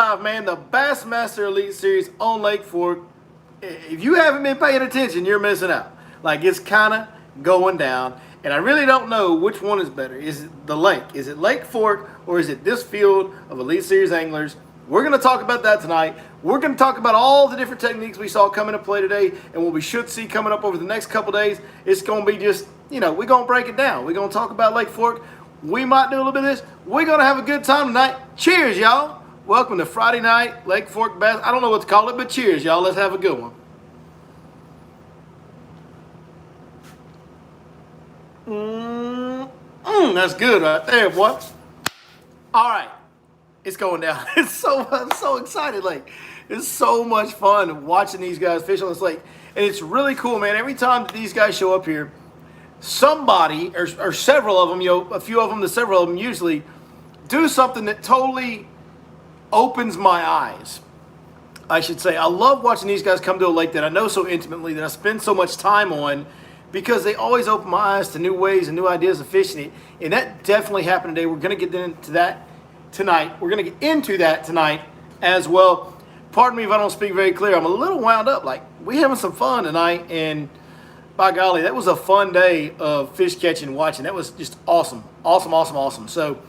live, man. The Bassmaster Elite Series on Lake Fork. If you haven't been paying attention, you're missing out. Like, it's kind of going down. And I really don't know which one is better. Is it the lake? Is it Lake Fork, or is it this field of Elite Series anglers? We're going to talk about that tonight. We're going to talk about all the different techniques we saw come into play today and what we should see coming up over the next couple days. It's going to be just, we're going to break it down. We're going to talk about Lake Fork. We might do a little bit of this. We're going to have a good time tonight. Cheers, y'all. Welcome to Friday night, Lake Fork Bass. I don't know what to call it, but cheers, y'all. Let's have a good one. That's good right there, boy. All right. It's going down. I'm so excited. Like, it's so much fun watching these guys fish on this lake. And it's really cool, man. Every time that these guys show up here, somebody, or several of them, a few of them to several of them usually, do something that totally opens my eyes. I should say, I love watching these guys come to a lake that I know so intimately, that I spend so much time on, because they always open my eyes to new ways and new ideas of fishing it. And that definitely happened today. We're going to get into that tonight. We're going to get into that tonight as well. Pardon me if I don't speak very clear. I'm a little wound up. Like, we having some fun tonight, and by golly, that was a fun day of fish catching and watching. That was just awesome. Awesome. So,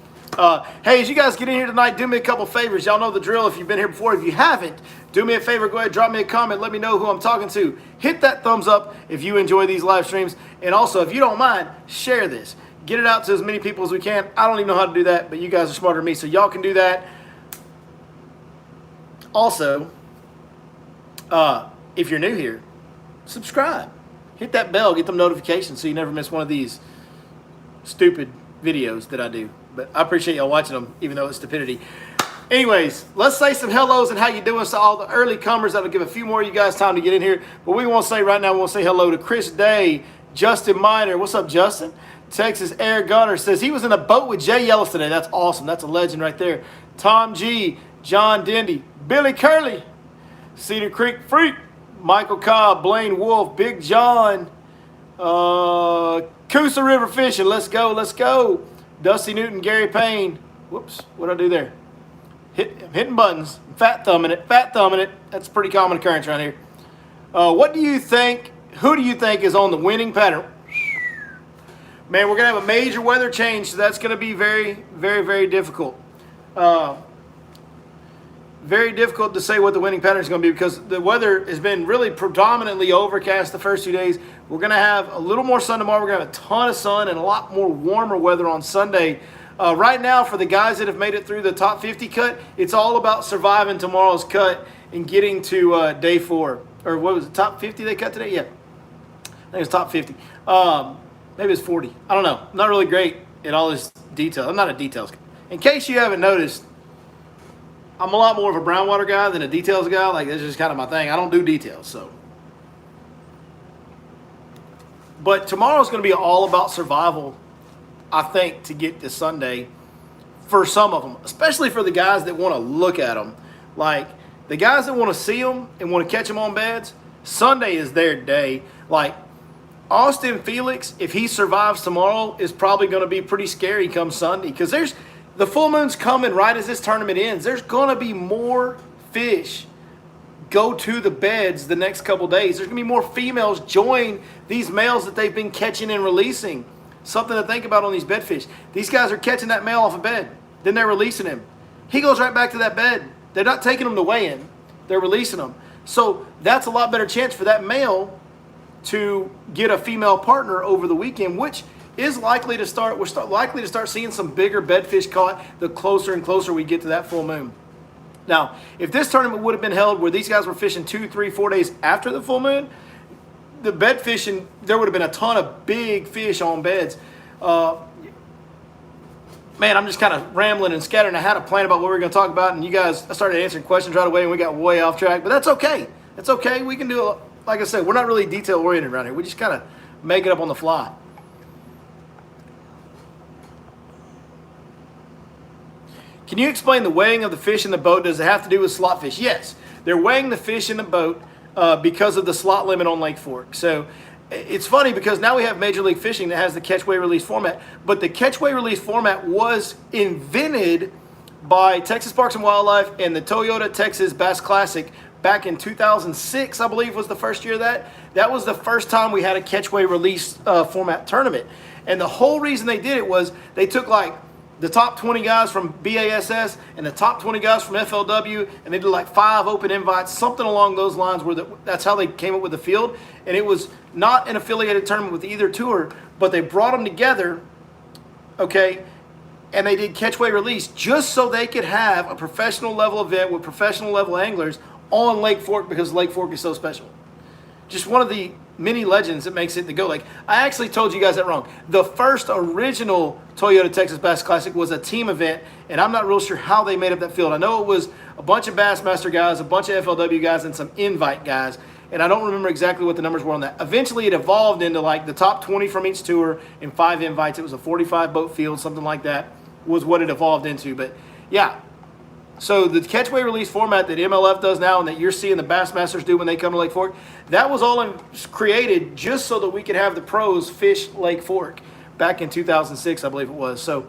hey, as you guys get in here tonight, do me a couple favors. Y'all know the drill if you've been here before. If you haven't, do me a favor. Go ahead, drop me a comment. Let me know who I'm talking to. Hit that thumbs up if you enjoy these live streams. And also, if you don't mind, share this. Get it out to as many people as we can. I don't even know how to do that, but you guys are smarter than me, so y'all can do that. Also, if you're new here, subscribe. Hit that bell, get them notifications so you never miss one of these stupid videos that I do. But I appreciate y'all watching them, even though it's stupidity. Anyways, let's say some hellos and how you doing to all the early comers. That'll give a few more of you guys time to get in here. But we want to say right now, we want to say hello to Chris Day, Justin Miner. What's up, Justin? Texas Air Gunner says he was in a boat with Jay Yellis today. That's awesome. That's a legend right there. Tom G, John Dendy, Billy Curley, Cedar Creek Freak, Michael Cobb, Blaine Wolf, Big John, Coosa River Fishing. Let's go. Dusty Newton, Gary Payne. Whoops, what'd I do there? I'm hitting buttons. Fat thumbing it. That's a pretty common occurrence right here. What do you think? Who do you think is on the winning pattern? Man, we're going to have a major weather change, so that's going to be very, very difficult. Very difficult to say what the winning pattern is going to be, because the weather has been really predominantly overcast the first 2 days. We're going to have a little more sun tomorrow. We're going to have a ton of sun and a lot more warmer weather on Sunday. Right now, for the guys that have made it through the top 50 cut, it's all about surviving tomorrow's cut and getting to day 4. Or what was it, top 50 they cut today? Yeah, I think it's top 50. Maybe it's 40. I don't know. I'm not really great at all this detail. I'm not a details guy. In case you haven't noticed, I'm a lot more of a brown water guy than a details guy. Like, that's just kind of my thing. I don't do details, so. But tomorrow's going to be all about survival, I think, to get to Sunday for some of them, especially for the guys that want to look at them. Like, the guys that want to see them and want to catch them on beds, Sunday is their day. Like, Austin Felix, if he survives tomorrow, is probably going to be pretty scary come Sunday, because the full moon's coming right as this tournament ends. There's going to be more fish go to the beds the next couple days. There's going to be more females join these males that they've been catching and releasing. Something to think about on these bedfish. These guys are catching that male off a bed. Then they're releasing him. He goes right back to that bed. They're not taking him to weigh in. They're releasing him. So that's a lot better chance for that male to get a female partner over the weekend, which is likely to start. We're likely to start seeing some bigger bedfish caught the closer and closer we get to that full moon. Now, if this tournament would have been held where these guys were fishing 2, 3, 4 days after the full moon, the bed fishing, there would have been a ton of big fish on beds. Man, I'm just kind of rambling and scattering. I had a plan about what we were going to talk about, and I started answering questions right away, and we got way off track. But that's okay. It's okay. We can do it. Like I said, we're not really detail-oriented around here. We just kind of make it up on the fly. Can you explain the weighing of the fish in the boat? Does it have to do with slot fish? Yes. They're weighing the fish in the boat because of the slot limit on Lake Fork. So it's funny because now we have Major League Fishing that has the catch, weigh, release format. But the catch, weigh, release format was invented by Texas Parks and Wildlife and the Toyota Texas Bass Classic back in 2006, I believe was the first year of that. That was the first time we had a catch-weigh release format tournament. And the whole reason they did it was they took like the top 20 guys from BASS and the top 20 guys from FLW, and they did like 5 open invites, something along those lines, where that's how they came up with the field. And it was not an affiliated tournament with either tour, but they brought them together, okay, and they did catch-weigh release just so they could have a professional level event with professional level anglers on Lake Fork, because Lake Fork is so special. Just one of the many legends that makes it the Go Lake. I actually told you guys that wrong. The first original Toyota Texas Bass Classic was a team event, and I'm not real sure how they made up that field. I know it was a bunch of Bassmaster guys, a bunch of FLW guys, and some invite guys, and I don't remember exactly what the numbers were on that. Eventually, it evolved into like the top 20 from each tour and 5 invites. It was a 45 boat field, something like that was what it evolved into. But yeah, so the catch-weigh release format that MLF does now and that you're seeing the Bassmasters do when they come to Lake Fork, that was all created just so that we could have the pros fish Lake Fork back in 2006, I believe it was. So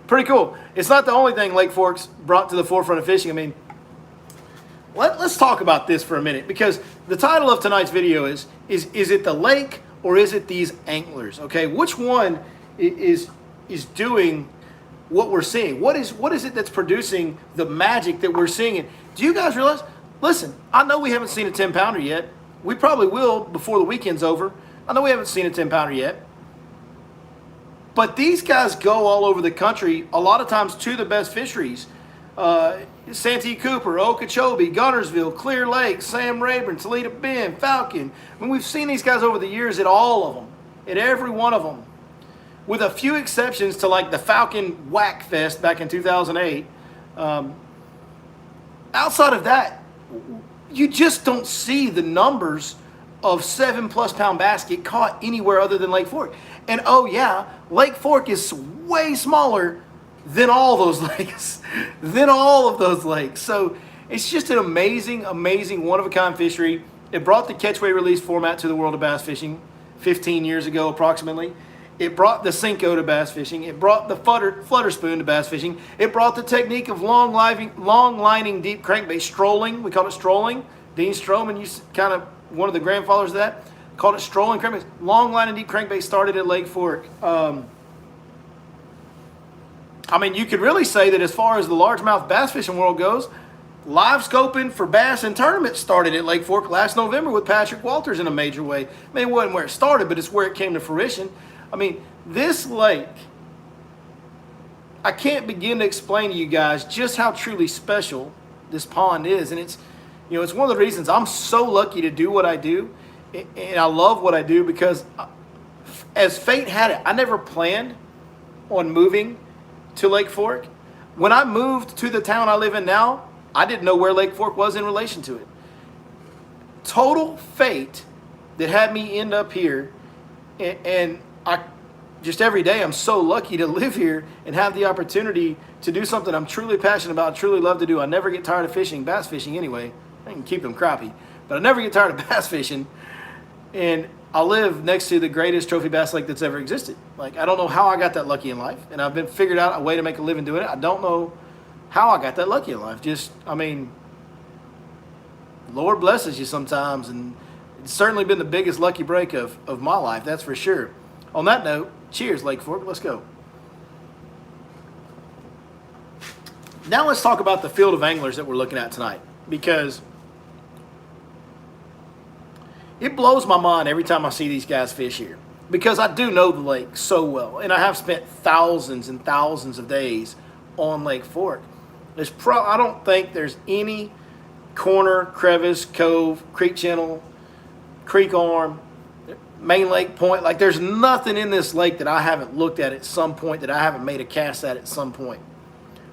pretty cool. It's not the only thing Lake Fork's brought to the forefront of fishing. I mean, let's talk about this for a minute, because the title of tonight's video is it the lake or is it these anglers? Okay, which one is doing what we're seeing? What is it that's producing the magic that we're seeing? And do you guys realize, listen, I know we haven't seen a 10-pounder yet. We probably will before the weekend's over. I know we haven't seen a 10-pounder yet. But these guys go all over the country, a lot of times to the best fisheries. Santee Cooper, Okeechobee, Gunnersville, Clear Lake, Sam Rayburn, Toledo Bend, Falcon. I mean, we've seen these guys over the years at all of them, at every one of them. With a few exceptions to like the Falcon Whack Fest back in 2008. Outside of that, you just don't see the numbers of 7+ pound bass get caught anywhere other than Lake Fork. And oh yeah, Lake Fork is way smaller than all those lakes, than all of those lakes. So it's just an amazing, amazing, one-of-a-kind fishery. It brought the catch-weigh release format to the world of bass fishing 15 years ago approximately. It brought the Cinco to bass fishing. It brought the flutter spoon to bass fishing. It brought the technique of long lining deep crankbait, strolling. We call it strolling. Dean Stroman used kind of one of the grandfathers of that. Called it strolling crankbait. Long lining deep crankbait started at Lake Fork. I mean, you could really say that as far as the largemouth bass fishing world goes, live scoping for bass and tournaments started at Lake Fork last November with Patrick Walters in a major way. I mean, it wasn't where it started, but it's where it came to fruition. I mean, this lake, I can't begin to explain to you guys just how truly special this pond is. And it's, you know, it's one of the reasons I'm so lucky to do what I do. And I love what I do, because as fate had it, I never planned on moving to Lake Fork. When I moved to the town I live in now, I didn't know where Lake Fork was in relation to it. Total fate that had me end up here. And I just every day I'm so lucky to live here and have the opportunity to do something I'm truly passionate about, truly love to do. I never get tired of fishing, bass fishing anyway. I can keep them crappie, but I never get tired of bass fishing. And I live next to the greatest trophy bass lake that's ever existed. Like, I don't know how I got that lucky in life, and I've been figured out a way to make a living doing it. I don't know how I got that lucky in life. Just, I mean, Lord blesses you sometimes, and it's certainly been the biggest lucky break of my life, that's for sure. On that note, cheers, Lake Fork. Let's go. Now let's talk about the field of anglers that we're looking at tonight, because it blows my mind every time I see these guys fish here, because I do know the lake so well, and I have spent thousands and thousands of days on Lake Fork. I don't think there's any corner, crevice, cove, creek channel, creek arm, main lake point, like there's nothing in this lake that I haven't looked at some point, that I haven't made a cast at some point.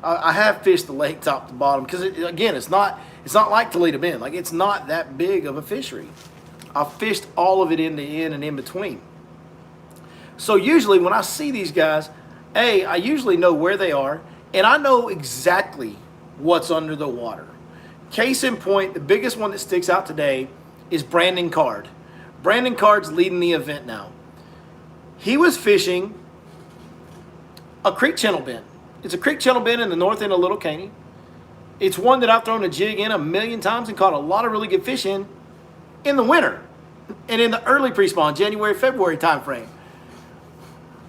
I have fished the lake top to bottom, because again, it's not like Toledo Bend. Like, it's not that big of a fishery. I've fished all of it end to end and in between. So usually when I see these guys, I usually know where they are, and I know exactly what's under the water. Case in point, the biggest one that sticks out today is Brandon Card. Brandon Card's leading the event now. He was fishing a creek channel bend. It's a creek channel bend in the north end of Little Caney. It's one that I've thrown a jig in 1,000,000 times and caught a lot of really good fish in the winter and in the early pre-spawn, January, February timeframe.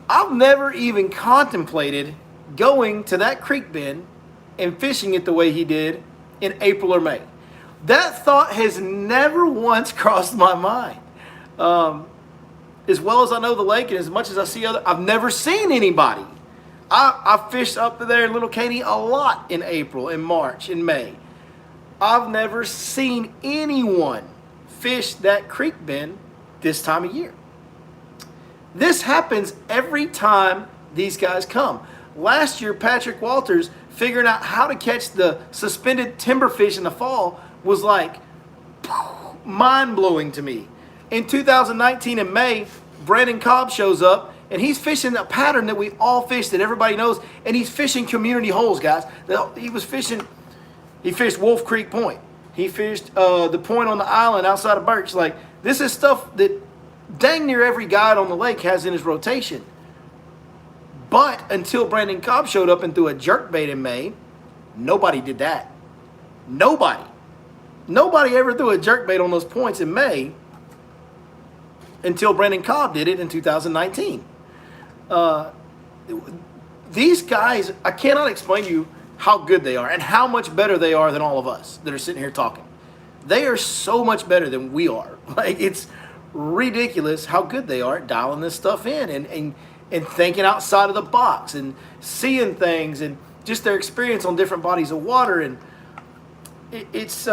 I've never even contemplated going to that creek bend and fishing it the way he did in April or May. That thought has never once crossed my mind. As well as I know the lake and as much as I see I've never seen anybody. I fished up there in Little Caney a lot in April, in March, in May. I've never seen anyone fish that creek bend this time of year. This happens every time these guys come. Last year, Patrick Walters figuring out how to catch the suspended timberfish in the fall was like mind-blowing to me. In 2019 in May, Brandon Cobb shows up and he's fishing a pattern that we all fish, that everybody knows, and he's fishing community holes, guys. He fished Wolf Creek Point. He fished the point on the island outside of Birch. Like, this is stuff that dang near every guide on the lake has in his rotation. But until Brandon Cobb showed up and threw a jerkbait in May, nobody did that. Nobody ever threw a jerkbait on those points in May until Brandon Cobb did it in 2019. These guys, I cannot explain to you how good they are and how much better they are than all of us that are sitting here talking. They are so much better than we are. Like, it's ridiculous how good they are at dialing this stuff in and thinking outside of the box and seeing things and just their experience on different bodies of water. And it's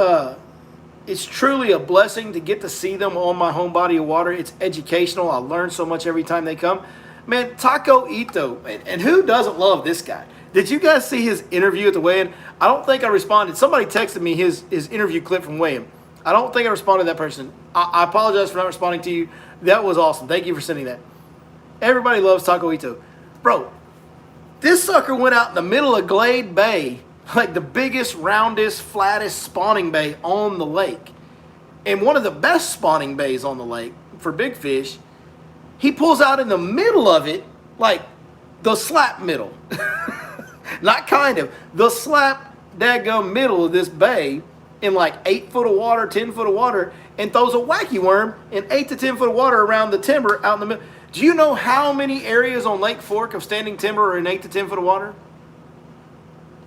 truly a blessing to get to see them on my home body of water. It's educational. I learn so much every time they come. Man, Taco Ito, and who doesn't love this guy? Did you guys see his interview at the weigh-in? I don't think I responded. Somebody texted me his interview clip from weigh-in. I don't think I responded to that person. I apologize for not responding to you. That was awesome. Thank you for sending that. Everybody loves Taco Ito. Bro, this sucker went out in the middle of Glade Bay, like the biggest, roundest, flattest spawning bay on the lake. And one of the best spawning bays on the lake for big fish. He pulls out in the middle of it, like the slap middle. Not kind of. The slap daggum middle of this bay in like 8 foot of water, 10 foot of water, and throws a wacky worm in 8 to 10 foot of water around the timber out in the middle. Do you know how many areas on Lake Fork of standing timber are in 8 to 10 foot of water?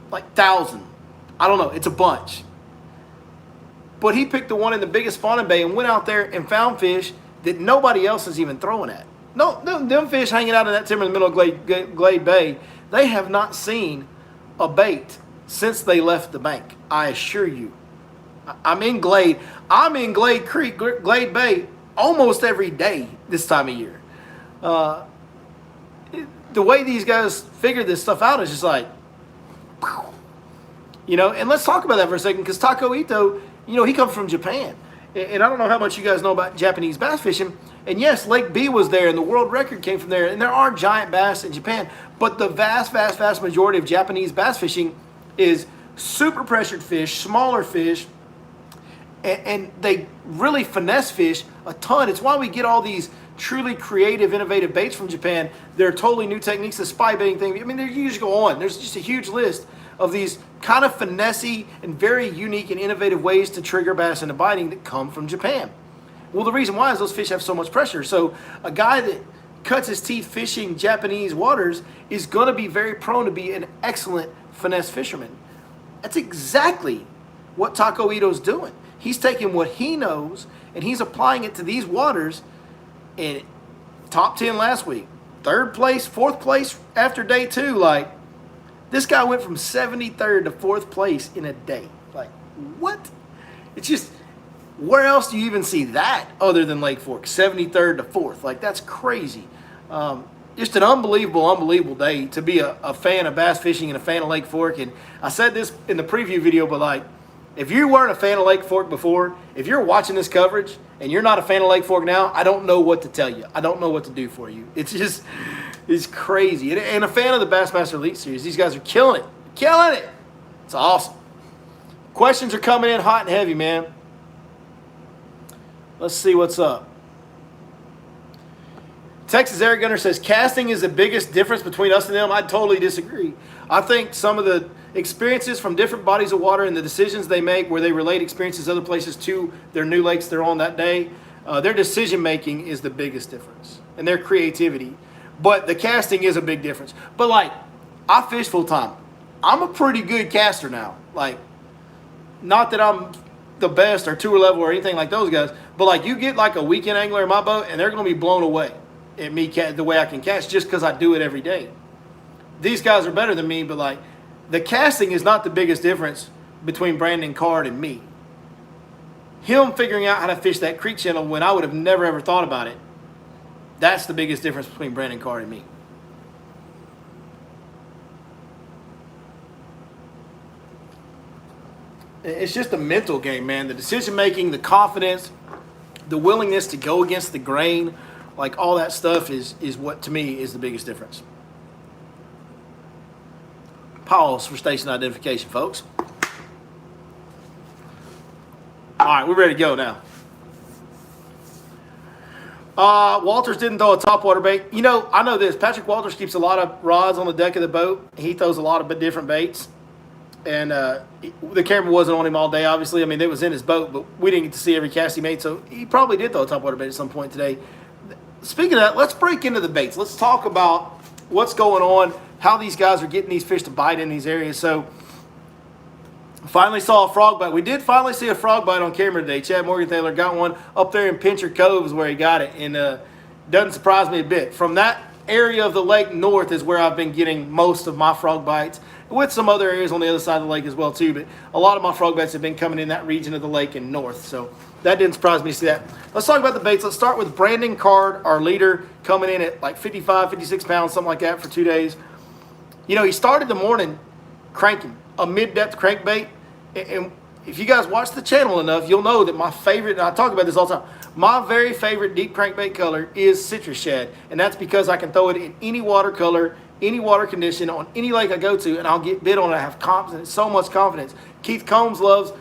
Like 1,000. I don't know. It's a bunch. But he picked the one in the biggest spawning bay and went out there and found fish that nobody else is even throwing at. No, them fish hanging out in that timber in the middle of Glade Bay, they have not seen a bait since they left the bank. I assure you. I'm in Glade Creek, Glade Bay almost every day this time of year. The way these guys figure this stuff out is just like, you know. And let's talk about that for a second, because Taco Ito, you know, he comes from Japan. And I don't know how much you guys know about Japanese bass fishing. And yes, Lake B was there, and the world record came from there. And there are giant bass in Japan. But the vast majority of Japanese bass fishing is super pressured fish, smaller fish, and they really finesse fish a ton. It's why we get all these truly creative, innovative baits from Japan. They're totally new techniques, the spy baiting thing. I mean, you just go on. There's just a huge list of these kind of finessey and very unique and innovative ways to trigger bass into biting that come from Japan. Well, the reason why is those fish have so much pressure. So a guy that cuts his teeth fishing Japanese waters is going to be very prone to be an excellent finesse fisherman. That's exactly what Taco Ito's doing. He's taking what he knows and he's applying it to these waters. And top 10 last week, 3rd place, 4th place after day 2. Like, this guy went from 73rd to 4th place in a day. Like, what? It's just, where else do you even see that other than Lake Fork? 73rd to 4th. Like, that's crazy. Just an unbelievable day to be a fan of bass fishing and a fan of Lake Fork. And I said this in the preview video, but like, if you weren't a fan of Lake Fork before, if you're watching this coverage and you're not a fan of Lake Fork now, I don't know what to tell you. I don't know what to do for you. It's crazy. And a fan of the Bassmaster Elite Series. These guys are killing it. Killing it. It's awesome. Questions are coming in hot and heavy, man. Let's see what's up. Texas Air Gunner says, casting is the biggest difference between us and them. I totally disagree. I think some of the experiences from different bodies of water and the decisions they make where they relate experiences other places to their new lakes they're on that day, their decision making is the biggest difference, and their creativity. But the casting is a big difference. But like, I fish full time. I'm a pretty good caster now. Like, not that I'm the best or tour level or anything like those guys, but like, you get like a weekend angler in my boat and they're going to be blown away at me the way I can cast just because I do it every day. These guys are better than me, but like, the casting is not the biggest difference between Brandon Card and me. Him figuring out how to fish that creek channel when I would have never ever thought about it, that's the biggest difference between Brandon Card and me. It's just a mental game, man. The decision making, the confidence, the willingness to go against the grain, like all that stuff is what to me is the biggest difference. Pause for station identification, folks. All right, we're ready to go now. Walters didn't throw a topwater bait. You know, I know this. Patrick Walters keeps a lot of rods on the deck of the boat. He throws a lot of different baits. And the camera wasn't on him all day, obviously. I mean, it was in his boat, but we didn't get to see every cast he made. So he probably did throw a topwater bait at some point today. Speaking of that, let's break into the baits. Let's talk about what's going on, how these guys are getting these fish to bite in these areas. So finally saw a frog bite. We did finally see a frog bite on camera today. Chad Morgenthaler got one up there in Pincher Cove is where he got it. And doesn't surprise me a bit. From that area of the lake north is where I've been getting most of my frog bites, with some other areas on the other side of the lake as well too. But a lot of my frog bites have been coming in that region of the lake and north. So that didn't surprise me to see that. Let's talk about the baits. Let's start with Brandon Card, our leader, coming in at like 55, 56 pounds, something like that for 2 days. You know, he started the morning cranking a mid-depth crankbait. And if you guys watch the channel enough, you'll know that my favorite, and I talk about this all the time, my very favorite deep crankbait color is citrus shad. And that's because I can throw it in any water color, any water condition, on any lake I go to, and I'll get bit on it. I have confidence, so much confidence. Keith Combs loves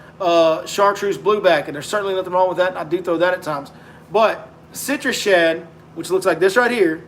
chartreuse blueback, and there's certainly nothing wrong with that, and I do throw that at times. But citrus shad, which looks like this right here,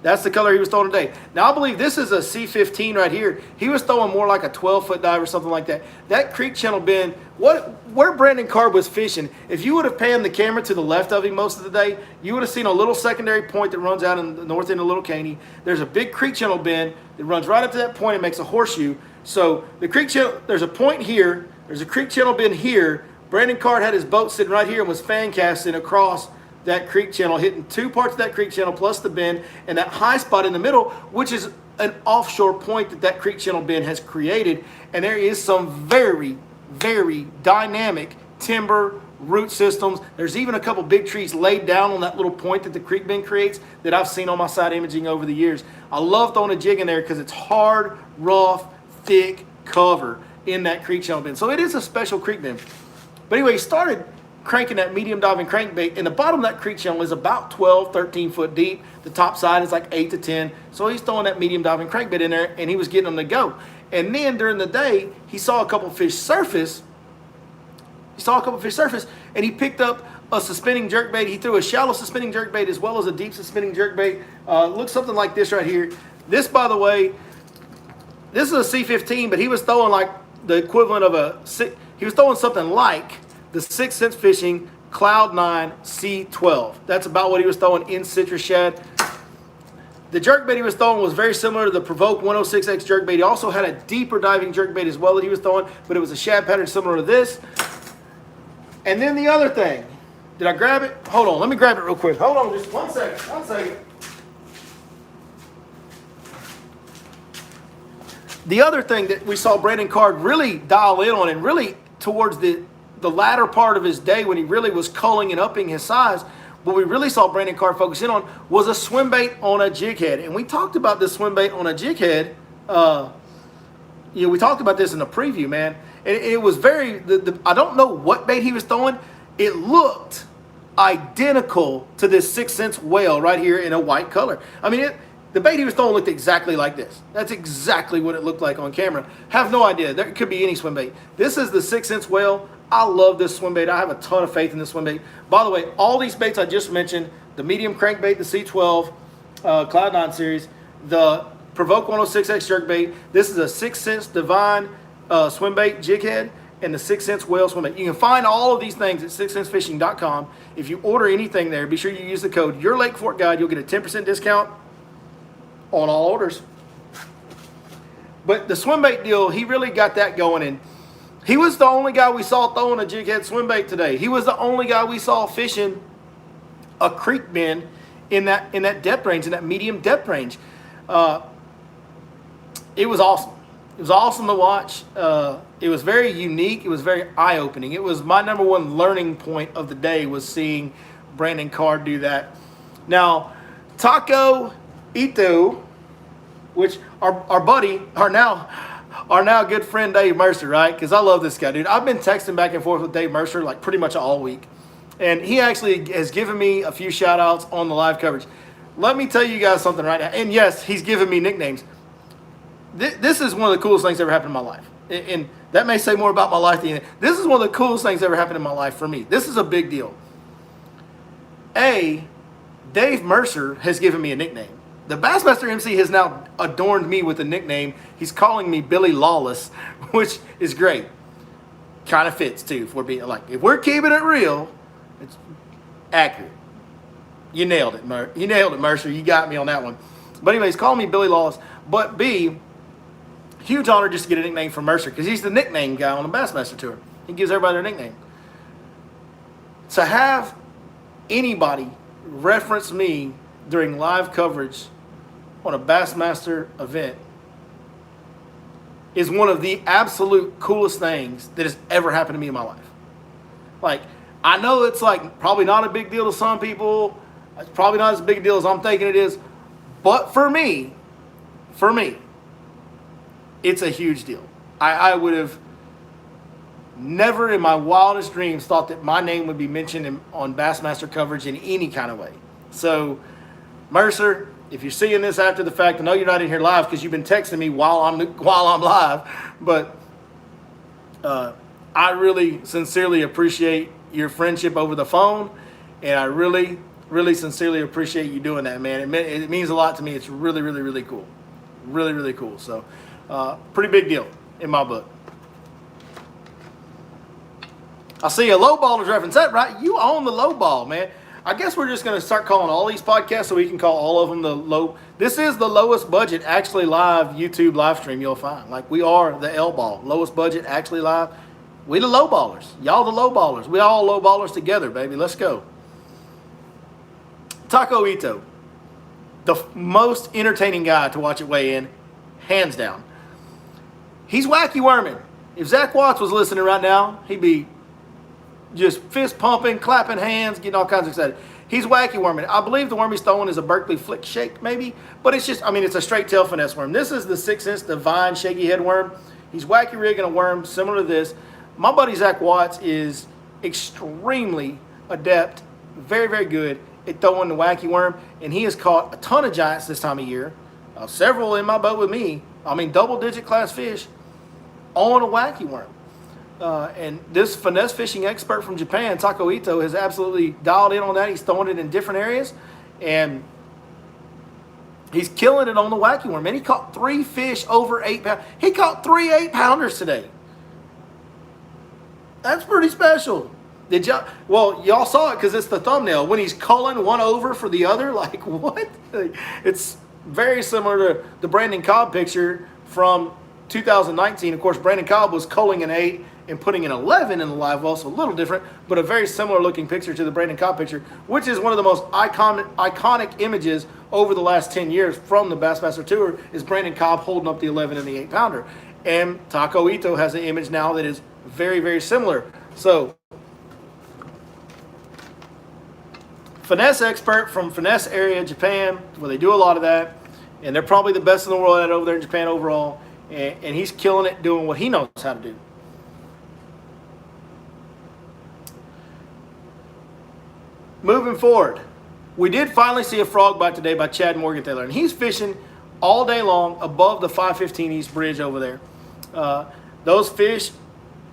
that's the color he was throwing today. Now, I believe this is a C15 right here. He was throwing more like a 12-foot dive or something like that. That creek channel bend, where Brandon Card was fishing, if you would have panned the camera to the left of him most of the day, you would have seen a little secondary point that runs out in the north end of Little Caney. There's a big creek channel bend that runs right up to that point and makes a horseshoe. So the creek channel, there's a point here, there's a creek channel bend here. Brandon Card had his boat sitting right here and was fan casting across that creek channel, hitting 2 parts of that creek channel plus the bend and that high spot in the middle, which is an offshore point that creek channel bend has created. And there is some very, very dynamic timber root systems. There's even a couple big trees laid down on that little point that the creek bend creates that I've seen on my side imaging over the years. I love throwing a jig in there because it's hard, rough, thick cover in that creek channel bend. So it is a special creek bend. But anyway, he started cranking that medium diving crankbait, and the bottom of that creek channel is about 12, 13 foot deep. The top side is like 8 to 10. So he's throwing that medium diving crankbait in there, and he was getting them to go. And then during the day, he saw a couple fish surface. And he picked up a suspending jerkbait. He threw a shallow suspending jerkbait as well as a deep suspending jerkbait. Looks something like this right here. This, by the way, this is a C15, but he was throwing like the equivalent of he was throwing something like the 6 Sense Fishing Cloud 9 C12. That's about what he was throwing in citrus shad. The jerkbait he was throwing was very similar to the Provoke 106X jerkbait. He also had a deeper diving jerkbait as well that he was throwing, but it was a shad pattern similar to this. And then the other thing, did I grab it? Hold on, let me grab it real quick. Hold on, just 1 second. The other thing that we saw Brandon Card really dial in on, and really towards the latter part of his day when he really was culling and upping his size, what we really saw Brandon Card focus in on was a swim bait on a jig head. And we talked about this swim bait on a jig head. We talked about this in the preview, man. And it was very, I don't know what bait he was throwing. It looked identical to this 6 Sense whale right here in a white color. I mean, the bait he was throwing looked exactly like this. That's exactly what it looked like on camera. Have no idea. There could be any swim bait. This is the 6 Sense whale. I love this swim bait. I have a ton of faith in this swim bait. By the way, all these baits I just mentioned, the medium crankbait, the C12, Cloud 9 series, the Provoke 106X jerkbait. This is a 6 cents Divine swim bait jig head and the 6 cents whale swim bait. You can find all of these things at 6centsfishing.com. If you order anything there, be sure you use the code Your Lake Fork Guide. You'll get a 10% discount on all orders. But the swim bait deal, he really got that going. And he was the only guy we saw throwing a jig head swim bait today. He was the only guy we saw fishing a creek bend in that depth range, in that medium depth range. It was awesome. It was awesome to watch. It was very unique. It was very eye-opening. It was my number one learning point of the day, was seeing Brandon Carr do that. Now, Taco Ito, which our buddy, our now good friend Dave Mercer, right? Because I love this guy, dude. I've been texting back and forth with Dave Mercer like pretty much all week. And he actually has given me a few shout-outs on the live coverage. Let me tell you guys something right now. And yes, he's given me nicknames. This is one of the coolest things that ever happened in my life. And that may say more about my life than anything. This is one of the coolest things that ever happened in my life for me. This is a big deal. Dave Mercer has given me a nickname. The Bassmaster MC has now adorned me with a nickname. He's calling me Billy Lawless, which is great. Kind of fits too. If we're keeping it real, it's accurate. You nailed it, Mercer. You got me on that one. But anyway, he's calling me Billy Lawless. But B, huge honor just to get a nickname from Mercer, because he's the nickname guy on the Bassmaster Tour. He gives everybody their nickname. To have anybody reference me during live coverage on a Bassmaster event is one of the absolute coolest things that has ever happened to me in my life. Like, I know it's like probably not a big deal to some people. It's probably not as big a deal as I'm thinking it is. But for me, it's a huge deal. I would have never in my wildest dreams thought that my name would be mentioned on Bassmaster coverage in any kind of way. So, Mercer, if you're seeing this after the fact, I know you're not in here live because you've been texting me while I'm live, but I really sincerely appreciate your friendship over the phone, and I really, really sincerely appreciate you doing that, man. It means a lot to me. It's really, really, really cool. Really, really cool. So, pretty big deal in my book. I see a low ballers reference. That right? You own the low ball, man. I guess we're just going to start calling all these podcasts so we can call all of them the low. This is the lowest budget actually live YouTube live stream you'll find. Like, we are the L ball, lowest budget actually live. We the low ballers. Y'all the low ballers. We all low ballers together, baby. Let's go. Taco Ito, the most entertaining guy to watch it weigh in, hands down. He's wacky worming. If Zach Watts was listening right now, he'd be just fist pumping, clapping hands, getting all kinds of excited. He's wacky worming. I believe the worm he's throwing is a Berkeley Flick Shake, maybe. But it's just, it's a straight tail finesse worm. This is the 6 cents Divine shaky head worm. He's wacky rigging a worm similar to this. My buddy Zach Watts is extremely adept, very, very good at throwing the wacky worm. And he has caught a ton of giants this time of year. Several in my boat with me. Double-digit class fish on a wacky worm. And this finesse fishing expert from Japan, Taco Ito, has absolutely dialed in on that. He's throwing it in different areas, and he's killing it on the wacky worm. And he caught 3 fish over 8 pounds. He caught 3 8-pounders today. That's pretty special. Did y'all? Well, y'all saw it because it's the thumbnail. When he's culling one over for the other, like what? It's very similar to the Brandon Cobb picture from 2019. Of course, Brandon Cobb was culling an 8 and putting an 11 in the live well, so a little different, but a very similar looking picture to the Brandon Cobb picture, which is one of the most iconic images over the last 10 years from the Bassmaster Tour, is Brandon Cobb holding up the 11 and the 8-pounder. And Taco Ito has an image now that is very, very similar. So, finesse expert from finesse area, Japan, where they do a lot of that, and they're probably the best in the world at it over there in Japan overall, and he's killing it doing what he knows how to do. Moving forward, we did finally see a frog bite today by Chad Morgenthaler, and he's fishing all day long above the 515 East Bridge over there. Those fish,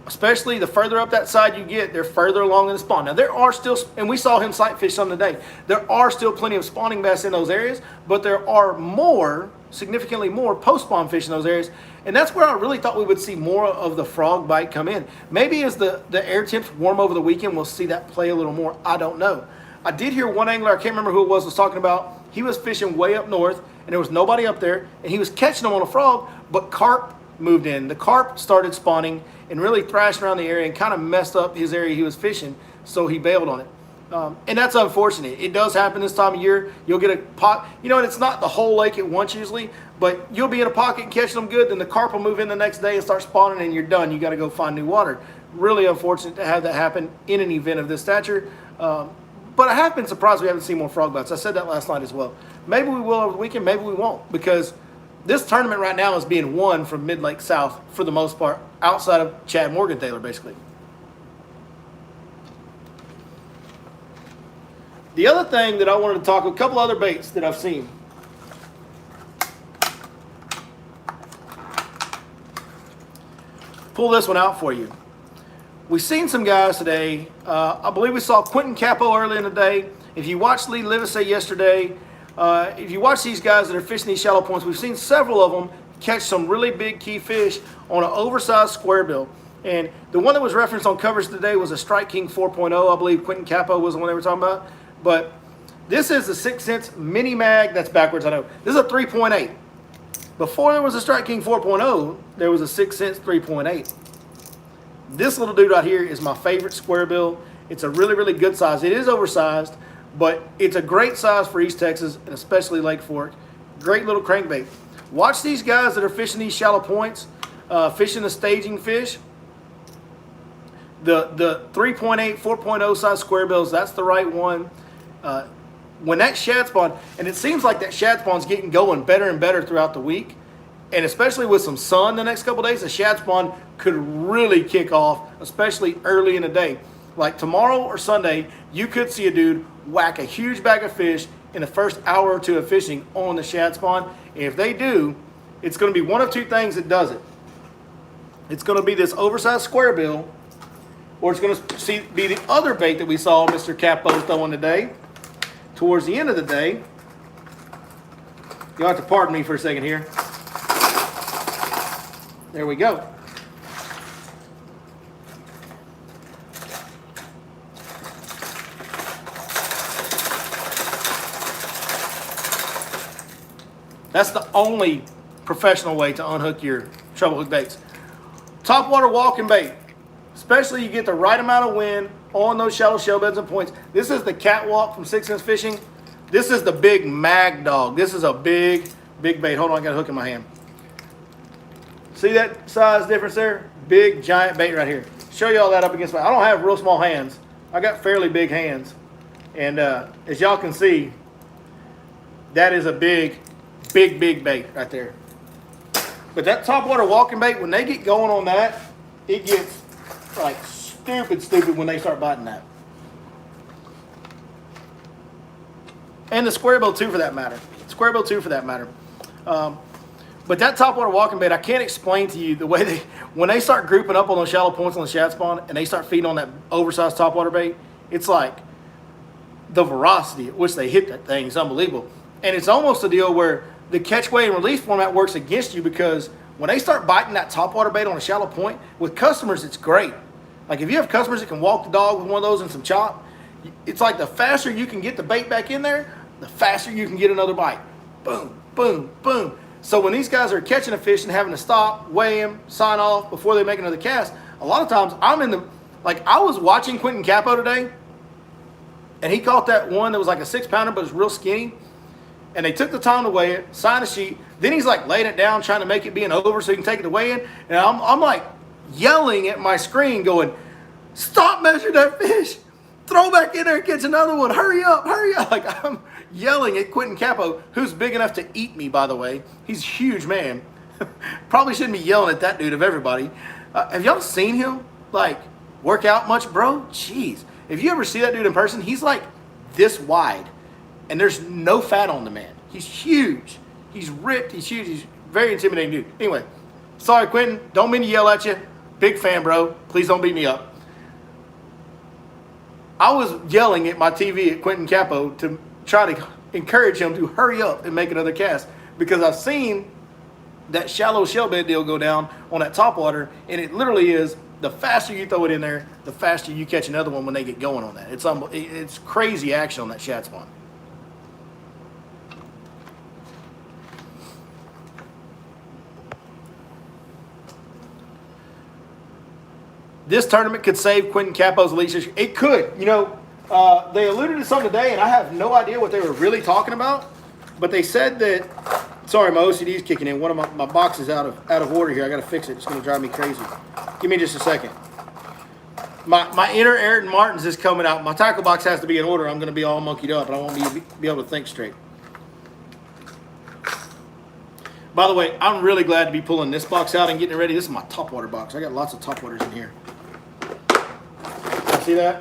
especially the further up that side you get, they're further along in the spawn. Now, there are still, and we saw him sight fish some today, there are still plenty of spawning bass in those areas, but there are more significantly more post-spawn fish in those areas. And that's where I really thought we would see more of the frog bite come in. Maybe as the air temps warm over the weekend, we'll see that play a little more. I don't know. I did hear one angler, I can't remember who it was talking about, he was fishing way up north, and there was nobody up there, and he was catching them on a frog, but carp moved in. The carp started spawning and really thrashing around the area and kind of messed up his area he was fishing, so he bailed on it. And that's unfortunate. It does happen this time of year. You'll get a pot, and it's not the whole lake at once usually, but you'll be in a pocket and catch them good, then the carp will move in the next day and start spawning, and you're done. You got to go find new water. Really unfortunate to have that happen in an event of this stature. But I have been surprised we haven't seen more frog bites. I said that last night as well. Maybe we will over the weekend, maybe we won't, because this tournament right now is being won from Mid-Lake South for the most part, outside of Chad Morgenthaler, basically. The other thing that I wanted to talk, a couple other baits that I've seen. Pull this one out for you. We've seen some guys today. I believe we saw Quentin Capo early in the day. If you watched Lee Livesay yesterday, if you watch these guys that are fishing these shallow points, we've seen several of them catch some really big key fish on an oversized square bill. And the one that was referenced on coverage today was a Strike King 4.0. I believe Quentin Capo was the one they were talking about. But this is the 6 cents mini mag. That's backwards, I know. This is a 3.8. Before there was a Strike King 4.0, there was a 6 cents 3.8. This little dude right here is my favorite square bill. It's a really, really good size. It is oversized, but it's a great size for East Texas and especially Lake Fork. Great little crankbait. Watch these guys that are fishing these shallow points, fishing the staging fish. The 3.8, 4.0 size square bills, that's the right one. When that shad spawn, and it seems like that shad spawn's getting going better and better throughout the week, and especially with some sun the next couple days, the shad spawn could really kick off, especially early in the day. Like tomorrow or Sunday, you could see a dude whack a huge bag of fish in the first hour or two of fishing on the shad spawn. And if they do, it's going to be one of two things that does it. It's going to be this oversized square bill, or it's going to be the other bait that we saw Mr. Capo throwing today. Towards the end of the day, you'll have to pardon me for a second here. There we go. That's the only professional way to unhook your treble hook baits. Topwater walking bait. Especially you get the right amount of wind on those shallow shell beds and points. This is the Catwalk from 6 Cents Fishing. This is the big Mag Dog. This is a big, big bait. Hold on, I got a hook in my hand. See that size difference there? Big, giant bait right here. Show you all that up against my, I don't have real small hands. I got fairly big hands. And as y'all can see, that is a big, big, big bait right there. But that topwater walking bait, when they get going on that, it gets like stupid when they start biting that. And the square bill too, for that matter. Square bill too, for that matter. But that topwater walking bait, I can't explain to you the way they, when they start grouping up on those shallow points on the shad spawn and they start feeding on that oversized topwater bait, it's like the velocity at which they hit that thing is unbelievable. And it's almost a deal where the catch, weigh, and release format works against you, because when they start biting that topwater bait on a shallow point, with customers, it's great. Like if you have customers that can walk the dog with one of those and some chop, it's like the faster you can get the bait back in there, the faster you can get another bite. Boom, boom, boom. So when these guys are catching a fish and having to stop, weigh him, sign off before they make another cast, a lot of times I'm in the, like I was watching Quentin Capo today, and he caught that one that was like a 6-pounder, but it's real skinny. And they took the time to weigh it, sign a sheet. Then he's like laying it down, trying to make it be an over so he can take it to weigh in. And I'm like yelling at my screen going, stop measuring that fish. Throw back in there and catch another one. Hurry up, hurry up. Like I'm yelling at Quentin Capo, who's big enough to eat me, by the way. He's a huge man. Probably shouldn't be yelling at that dude of everybody. Have y'all seen him like work out much, bro? Jeez. If you ever see that dude in person, he's like this wide. And there's no fat on the man. He's huge. He's ripped. He's huge. He's a very intimidating dude. Anyway, sorry, Quentin. Don't mean to yell at you. Big fan, bro. Please don't beat me up. I was yelling at my TV at Quentin Capo to try to encourage him to hurry up and make another cast. because I've seen that shallow shell bed deal go down on that top water, and it literally is the faster you throw it in there, the faster you catch another one when they get going on that. It's crazy action on that shad spawn. This tournament could save Quentin Capo's elite issue. It could. You know, they alluded to something today, and I have no idea what they were really talking about. But they said that. Sorry, my OCD is kicking in. One of my boxes out of order here. I got to fix it. It's going to drive me crazy. Give me just a second. My inner Aaron Martins is coming out. My tackle box has to be in order. I'm going to be all monkeyed up, and I won't be able to think straight. By the way, I'm really glad to be pulling this box out and getting it ready. This is my topwater box. I got lots of topwaters in here. See that?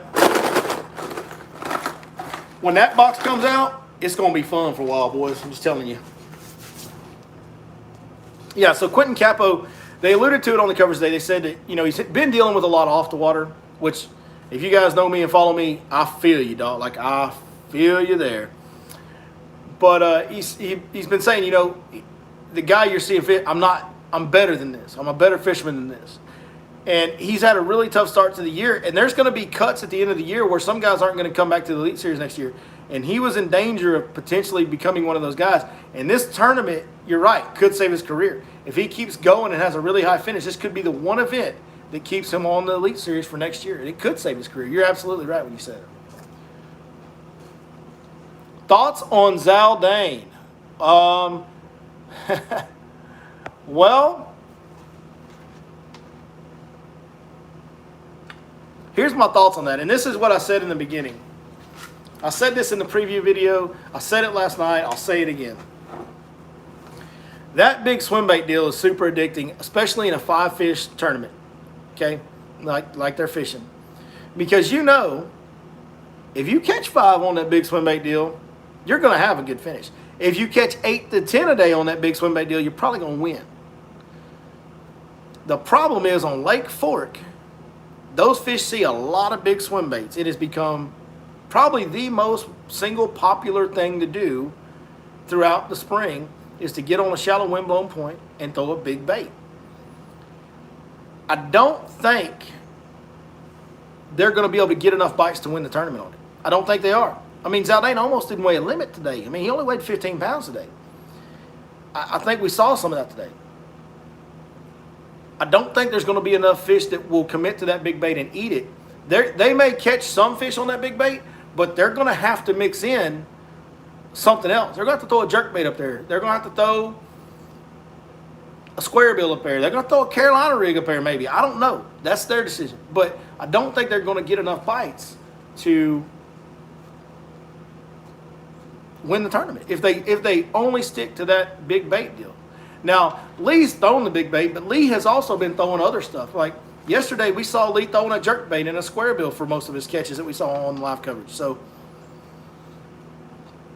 When that box comes out, it's going to be fun for a while, boys. I'm just telling you. Yeah, so Quentin Capo, they alluded to it on the covers today. They said that, you know, he's been dealing with a lot off the water, which, if you guys know me and follow me, I feel you, dog. Like, I feel you there. But he's been saying, you know, the guy you're seeing fit, I'm better than this. I'm a better fisherman than this. And he's had a really tough start to the year. And there's going to be cuts at the end of the year where some guys aren't going to come back to the Elite Series next year. And he was in danger of potentially becoming one of those guys. And this tournament, you're right, could save his career. If he keeps going and has a really high finish, this could be the one event that keeps him on the Elite Series for next year. And it could save his career. You're absolutely right when you said it. Thoughts on Zaldane? Well, here's my thoughts on that. And this is what I said in the beginning. I said this in the preview video. I said it last night. I'll say it again. That big swim bait deal is super addicting, especially in a 5-fish tournament. Okay? Like they're fishing. Because you know, if you catch 5 on that big swim bait deal, you're going to have a good finish. If you catch 8 to 10 a day on that big swim bait deal, you're probably going to win. The problem is on Lake Fork, those fish see a lot of big swim baits. It has become probably the most single popular thing to do throughout the spring is to get on a shallow windblown point and throw a big bait. I don't think they're going to be able to get enough bites to win the tournament on it. I don't think they are. I mean, Zaldane almost didn't weigh a limit today. I mean, he only weighed 15 pounds today. I think we saw some of that today. I don't think there's going to be enough fish that will commit to that big bait and eat it. They may catch some fish on that big bait, but they're going to have to mix in something else. They're going to have to throw a jerk bait up there. They're going to have to throw a square bill up there. They're going to throw a Carolina rig up there maybe. I don't know. That's their decision. But I don't think they're going to get enough bites to win the tournament if they only stick to that big bait deal. Now, Lee's thrown the big bait, but Lee has also been throwing other stuff. Like yesterday, we saw Lee throwing a jerk bait and a square bill for most of his catches that we saw on live coverage. So,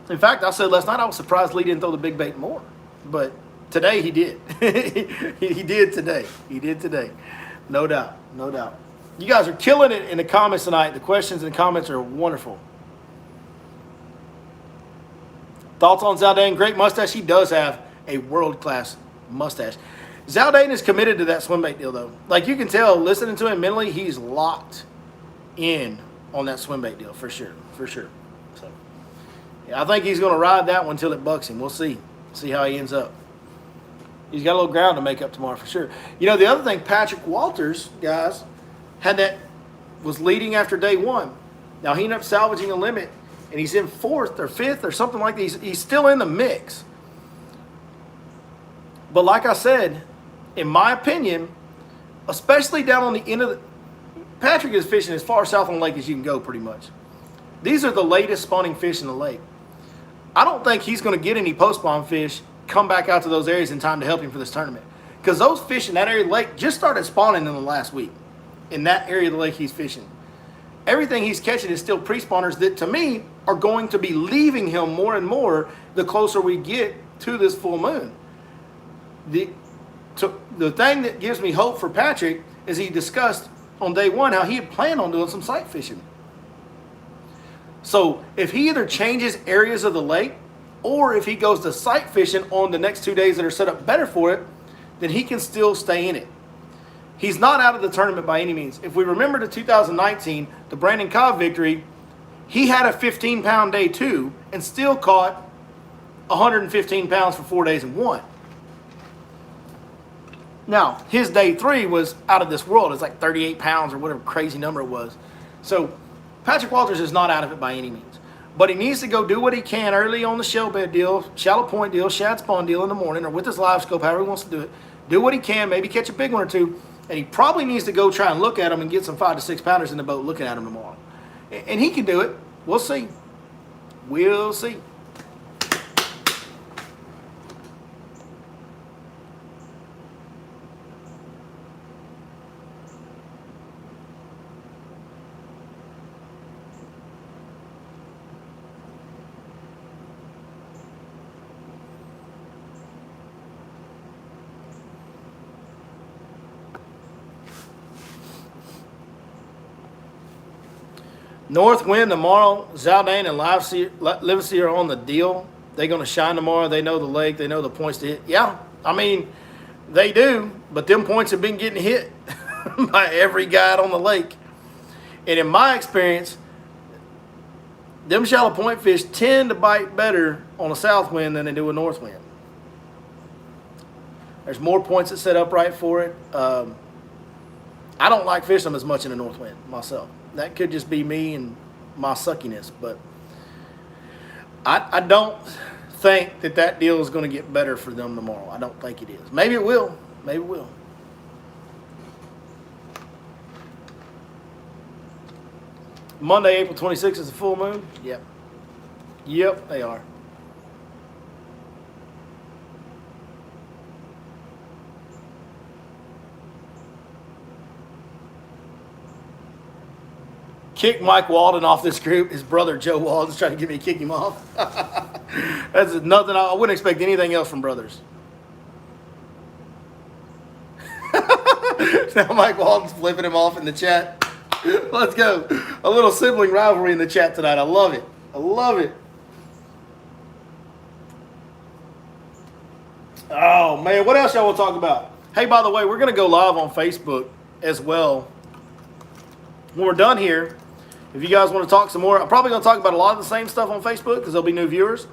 in fact, I said last night I was surprised Lee didn't throw the big bait more. But today he did. He did today. He did today. No doubt. No doubt. You guys are killing it in the comments tonight. The questions and comments are wonderful. Thoughts on Zaldane? Great mustache. He does have a world-class mustache. Zaldane is committed to that swim bait deal, though. Like you can tell, listening to him mentally, he's locked in on that swim bait deal for sure. For sure. So, yeah, I think he's going to ride that one until it bucks him. We'll see. See how he ends up. He's got a little ground to make up tomorrow for sure. You know, the other thing, Patrick Walters, guys, was leading after day one. Now, he ended up salvaging a limit, and he's in 4th or 5th or something like that. He's still in the mix. But like I said, in my opinion, especially down on the end of the... Patrick is fishing as far south on the lake as you can go pretty much. These are the latest spawning fish in the lake. I don't think he's going to get any post-spawn fish come back out to those areas in time to help him for this tournament. Because those fish in that area of the lake just started spawning in the last week. In that area of the lake he's fishing. Everything he's catching is still pre-spawners that, to me, are going to be leaving him more and more the closer we get to this full moon. The thing that gives me hope for Patrick is he discussed on day one how he had planned on doing some sight fishing. So if he either changes areas of the lake Or if he goes to sight fishing on the next 2 days that are set up better for it, then he can still stay in it. He's not out of the tournament by any means. If we remember the 2019, the Brandon Cobb victory, he had a 15-pound day too and still caught 115 pounds for 4 days and won. Now, his day 3 was out of this world. It's like 38 pounds or whatever crazy number it was. So Patrick Walters is not out of it by any means. But he needs to go do what he can early on the shell bed deal, shallow point deal, shad spawn deal in the morning, or with his live scope, however he wants to do it. Do what he can, maybe catch a big one or two, and he probably needs to go try and look at them and get some 5 to 6 pounders in the boat looking at them tomorrow. And he can do it. We'll see. We'll see. North wind tomorrow. Zaldane and Livesey are on the deal. They're going to shine tomorrow. They know the lake. They know the points to hit. Yeah, I mean, they do. But them points have been getting hit by every guy on the lake. And in my experience, them shallow point fish tend to bite better on a south wind than they do a north wind. There's more points that set up right for it. I don't like fishing them as much in a north wind myself. That could just be me and my suckiness, but I don't think that deal is going to get better for them tomorrow. I don't think it is. Maybe it will. Maybe it will. Monday, April 26th is a full moon? Yep. Yep, they are. Kick Mike Walden off this group. His brother Joe Walden's trying to get me to kick him off. That's nothing. I wouldn't expect anything else from brothers. Now Mike Walden's flipping him off in the chat. Let's go. A little sibling rivalry in the chat tonight. I love it. I love it. Oh, man. What else y'all want to talk about? Hey, by the way, we're going to go live on Facebook as well. When we're done here, if you guys want to talk some more, I'm probably going to talk about a lot of the same stuff on Facebook because there'll be new viewers.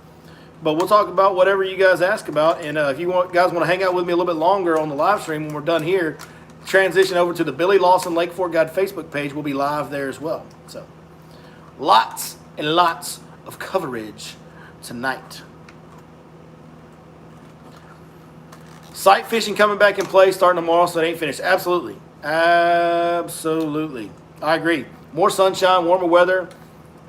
But we'll talk about whatever you guys ask about. And if you guys want to hang out with me a little bit longer on the live stream when we're done here, transition over to the Billy Lawson Lake Fork Guide Facebook page. We'll be live there as well. So lots and lots of coverage tonight. Sight fishing coming back in play starting tomorrow, so it ain't finished. Absolutely. Absolutely. I agree. More sunshine, warmer weather.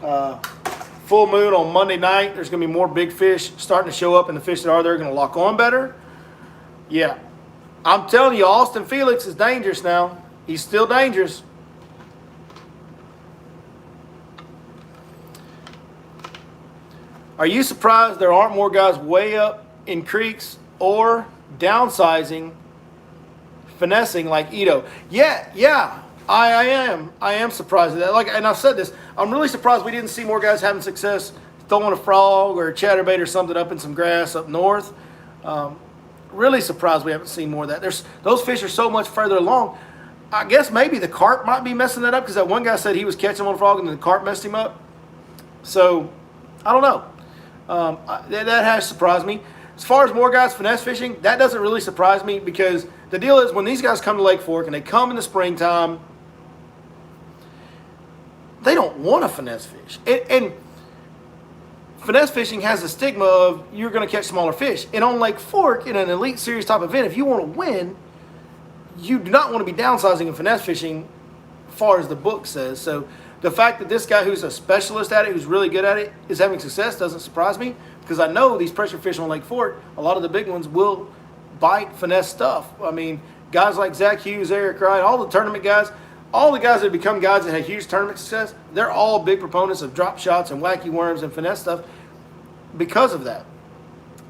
Full moon on Monday night. There's going to be more big fish starting to show up, and the fish that are there are going to lock on better. Yeah. I'm telling you, Austin Felix is dangerous now. He's still dangerous. Are you surprised there aren't more guys way up in creeks or downsizing, finessing like Ito? Yeah. I am surprised at that. And I've said this, I'm really surprised we didn't see more guys having success throwing a frog or a chatterbait or something up in some grass up north. Really surprised we haven't seen more of that. Those fish are so much further along. I guess maybe the carp might be messing that up because that one guy said he was catching on a frog and the carp messed him up. So, I don't know. That has surprised me. As far as more guys finesse fishing, that doesn't really surprise me because the deal is when these guys come to Lake Fork and they come in the springtime, they don't want to finesse fish. And finesse fishing has the stigma of you're going to catch smaller fish. And on Lake Fork, in an elite series type event, if you want to win, you do not want to be downsizing and finesse fishing as far as the book says. So the fact that this guy who's a specialist at it, who's really good at it, is having success doesn't surprise me because I know these pressure fish on Lake Fork, a lot of the big ones will bite finesse stuff. I mean, guys like Zach Hughes, Eric Wright, all the tournament guys, all the guys that have become guys that had huge tournament success, they're all big proponents of drop shots and wacky worms and finesse stuff because of that.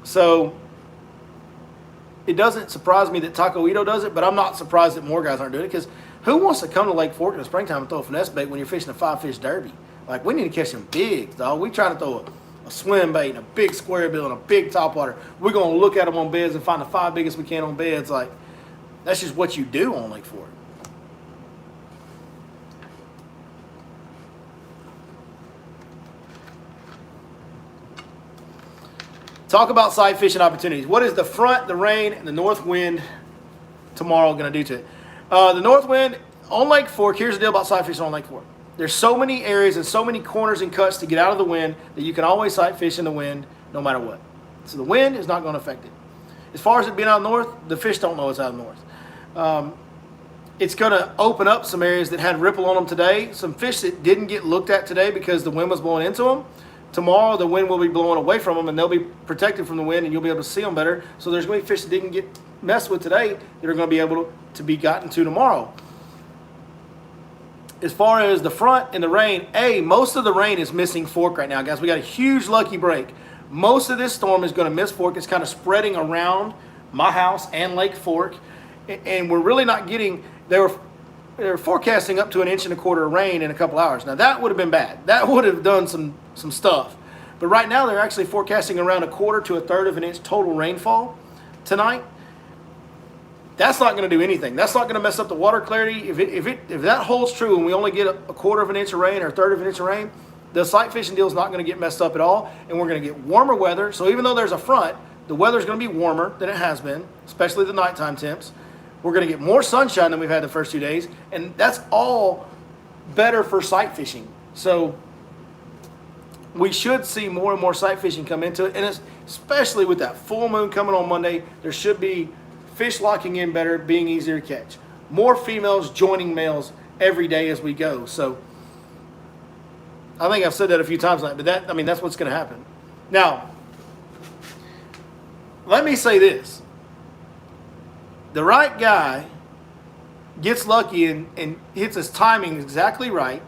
So it doesn't surprise me that Taco Ito does it, but I'm not surprised that more guys aren't doing it because who wants to come to Lake Fork in the springtime and throw a finesse bait when you're fishing a 5-fish derby? Like, we need to catch some bigs, dog. We trying to throw a a swim bait, and a big square bill, and a big topwater. We're going to look at them on beds and find the 5 biggest we can on beds. Like, that's just what you do on Lake Fork. Talk about sight fishing opportunities. What is the front, the rain, and the north wind tomorrow going to do to it? The north wind on Lake Fork, here's the deal about sight fishing on Lake Fork. There's so many areas and so many corners and cuts to get out of the wind that you can always sight fish in the wind no matter what. So the wind is not going to affect it. As far as it being out north, the fish don't know it's out north. It's going to open up some areas that had ripple on them today. Some fish that didn't get looked at today because the wind was blowing into them. Tomorrow, the wind will be blowing away from them, and they'll be protected from the wind, and you'll be able to see them better. So there's going to be fish that didn't get messed with today that are going to be able to be gotten to tomorrow. As far as the front and the rain, most of the rain is missing Fork right now, guys. We got a huge lucky break. Most of this storm is going to miss Fork. It's kind of spreading around my house and Lake Fork, and we're really not getting. They're forecasting up to 1.25 inches of rain in a couple hours. Now that would have been bad. That would have done some stuff. But right now they're actually forecasting around 1/4 to 1/3 of an inch total rainfall tonight. That's not going to do anything. That's not going to mess up the water clarity. If that holds true and we only get 1/4 of an inch of rain or 1/3 of an inch of rain, the sight fishing deal is not going to get messed up at all, and we're going to get warmer weather. So even though there's a front, the weather is going to be warmer than it has been, especially the nighttime temps. We're going to get more sunshine than we've had the first 2 days, and that's all better for sight fishing. So we should see more and more sight fishing come into it, and especially with that full moon coming on Monday, there should be fish locking in better, being easier to catch. More females joining males every day as we go. So I think I've said that a few times tonight, but that's what's going to happen. Now, let me say this. The right guy gets lucky and hits his timing exactly right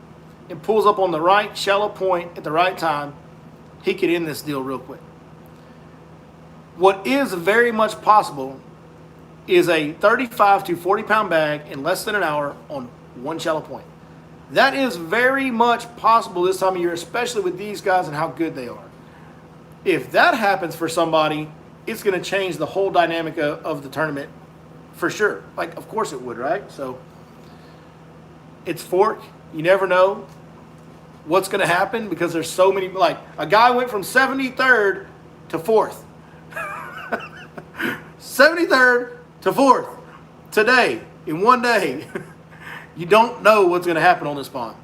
and pulls up on the right shallow point at the right time, he could end this deal real quick. What is very much possible is a 35 to 40 pound bag in less than an hour on one shallow point. That is very much possible this time of year, especially with these guys and how good they are. If that happens for somebody, it's going to change the whole dynamic of the tournament. For sure. Like, of course it would, right? So, it's Fork. You never know what's going to happen because there's so many. Like, a guy went from 73rd to 4th. 73rd to 4th today, in one day. You don't know what's going to happen on this pond.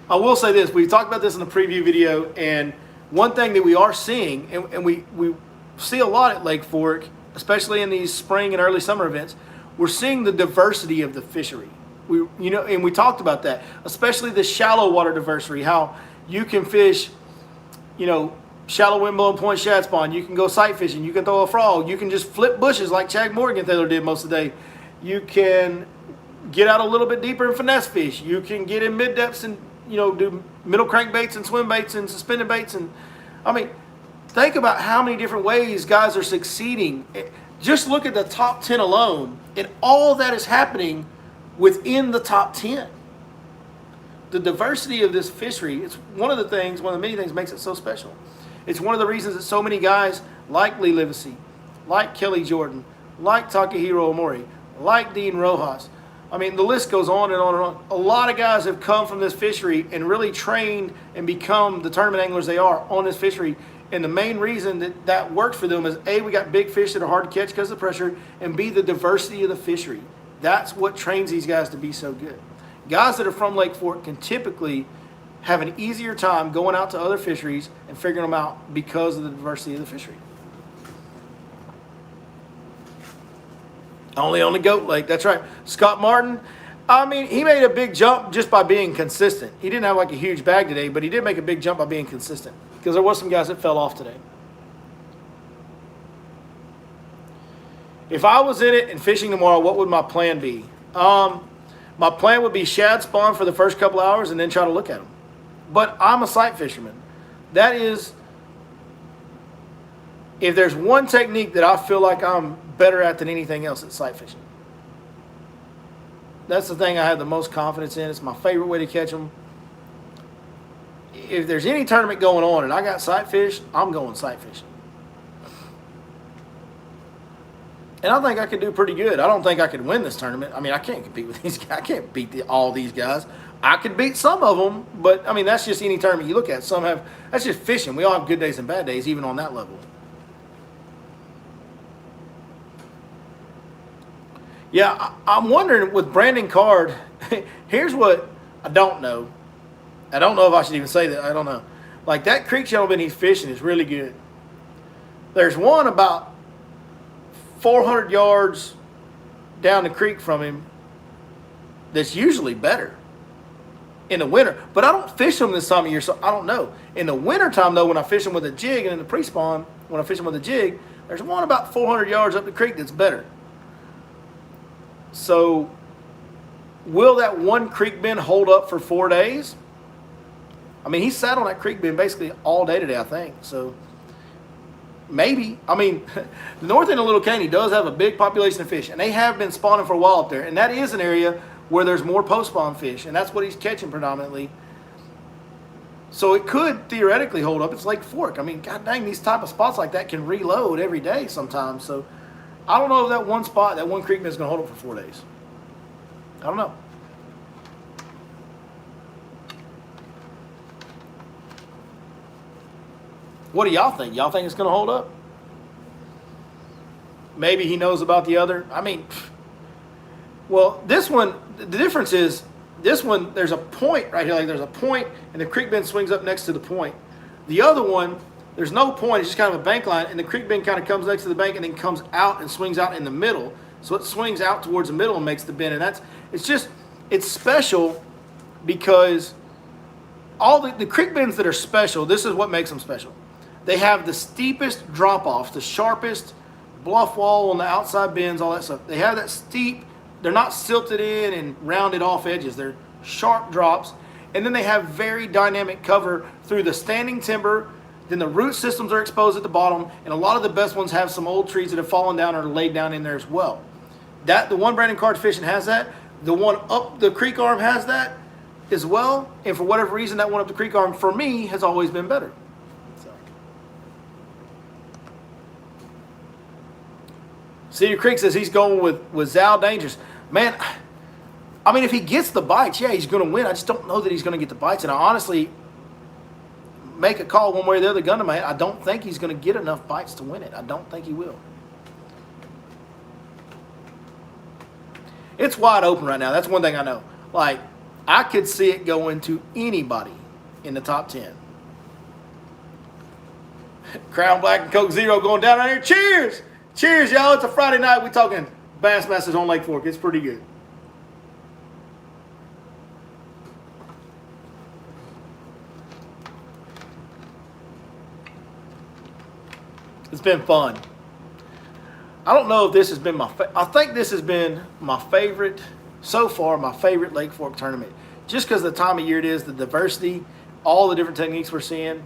I will say this. We talked about this in the preview video, and one thing that we are seeing, and we see a lot at Lake Fork, especially in these spring and early summer events, we're seeing the diversity of the fishery. And we talked about that, especially the shallow water diversity, how you can fish, shallow windblown point shad spawn. You can go sight fishing. You can throw a frog. You can just flip bushes like Chad Morgenthaler did most of the day. You can get out a little bit deeper and finesse fish. You can get in mid depths and do middle crankbaits and swim baits and suspended baits. And think about how many different ways guys are succeeding. Just look at the top 10 alone, and all that is happening within the top 10. The diversity of this fishery, it's one of the many things makes it so special. It's one of the reasons that so many guys like Lee Livesey, like Kelly Jordan, like Takahiro Omori, like Dean Rojas. The list goes on and on and on. A lot of guys have come from this fishery and really trained and become the tournament anglers they are on this fishery. And the main reason that worked for them is A, we got big fish that are hard to catch because of the pressure, and B, the diversity of the fishery. That's what trains these guys to be so good. Guys that are from Lake Fork can typically have an easier time going out to other fisheries and figuring them out because of the diversity of the fishery. Only on the Goat Lake, that's right. Scott Martin, he made a big jump just by being consistent. He didn't have like a huge bag today, but he did make a big jump by being consistent because there was some guys that fell off today. If I was in it and fishing tomorrow, what would my plan be? My plan would be shad spawn for the first couple hours and then try to look at them. But I'm a sight fisherman. That is, if there's one technique that I feel like I'm better at than anything else, it's sight fishing. That's the thing I have the most confidence in. It's my favorite way to catch them. if there's any tournament going on and I got sight fish, I'm going sight fishing. And I think I could do pretty good. I don't think I could win this tournament. I mean, I can't compete with these guys. I can't beat all these guys. I could beat some of them, but I mean, that's just any tournament you look at. Some have, that's just fishing. We all have good days and bad days, even on that level. Yeah, I'm wondering with Brandon Card, here's what I don't know. I don't know if I should even say that. I don't know. Like that creek gentleman he's fishing is really good. There's one about 400 yards down the creek from him that's usually better in the winter. But I don't fish them this time of year, so I don't know. In the wintertime, though, when I fish them with a jig and in the pre-spawn, when I fish them with a jig, there's one about 400 yards up the creek that's better. So will that one creek bend hold up for 4 days? I mean, he sat on that creek bend basically all day today, I think. So maybe. I mean, the north end of Little Caney does have a big population of fish, and they have been spawning for a while up there. And that is an area where there's more post-spawn fish, and that's what he's catching predominantly. So it could theoretically hold up. It's Lake Fork. I mean, god dang, these type of spots like that can reload every day sometimes. So I don't know if that one spot, that one creek bend is going to hold up for 4 days. I don't know. What do y'all think? Y'all think it's going to hold up? Maybe he knows about the other. I mean, well, this one, the difference is this one, there's a point right here. Like there's a point, and the creek bend swings up next to the point. The other one, there's no point. It's just kind of a bank line, and the creek bend kind of comes next to the bank and then comes out and swings out in the middle. So it swings out towards the middle and makes the bend. And it's special because all the creek bends that are special, this is what makes them special. They have the steepest drop-off, the sharpest bluff wall on the outside bends, all that stuff. They have that steep, they're not silted in and rounded off edges. They're sharp drops. And then they have very dynamic cover through the standing timber. Then the root systems are exposed at the bottom. And a lot of the best ones have some old trees that have fallen down or laid down in there as well. The one Brandon Card's fishing has that. The one up the creek arm has that as well. And for whatever reason, that one up the creek arm, for me, has always been better. Cedar Creek says he's going with Zal Dangerous. Man, I mean, if he gets the bites, yeah, he's going to win. I just don't know that he's going to get the bites. And I honestly make a call one way or the other, gun to my head. I don't think he's going to get enough bites to win it. I don't think he will. It's wide open right now. That's one thing I know. Like, I could see it going to anybody in the top 10. Crown Black and Coke Zero going down right here. Cheers! Cheers, y'all. It's a Friday night. We're talking Bassmasters on Lake Fork. It's pretty good. It's been fun. I don't know if this has been I think this has been my favorite, so far, my favorite Lake Fork tournament. Just because of the time of year it is, the diversity, all the different techniques we're seeing.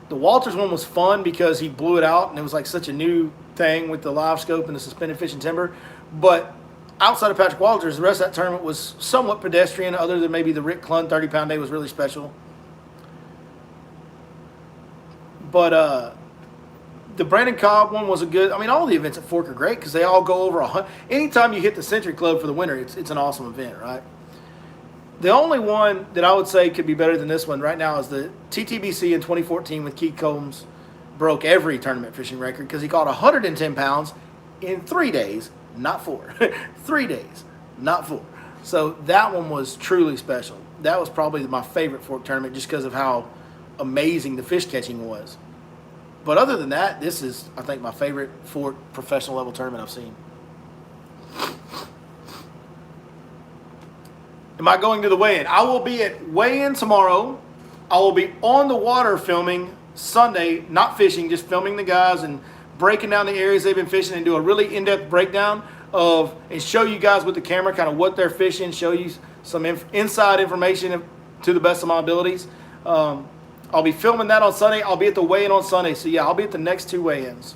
The Walters one was fun because he blew it out, and it was like such a new thing with the live scope and the suspended fishing timber. But outside of Patrick Walters, the rest of that tournament was somewhat pedestrian, other than maybe the Rick Clun 30-pound day was really special. But the Brandon Cobb one was a good. I mean, all the events at Fork are great because they all go over 100. Anytime you hit the Century Club for the winter, it's an awesome event, right? The only one that I would say could be better than this one right now is the TTBC in 2014 with Keith Combs. Broke every tournament fishing record because he caught 110 pounds in 3 days, not 4. 3 days, not 4. So that one was truly special. That was probably my favorite Fork tournament just because of how amazing the fish catching was. But other than that, this is, I think, my favorite Fork professional level tournament I've seen. Am I going to the weigh-in? I will be at weigh-in tomorrow. I will be on the water filming Sunday, not fishing, just filming the guys and breaking down the areas they've been fishing and do a really in-depth breakdown of and show you guys with the camera kind of what they're fishing, show you some inside information to the best of my abilities. I'll be filming that on Sunday. I'll be at the weigh-in on Sunday. So, yeah, I'll be at the next 2 weigh-ins.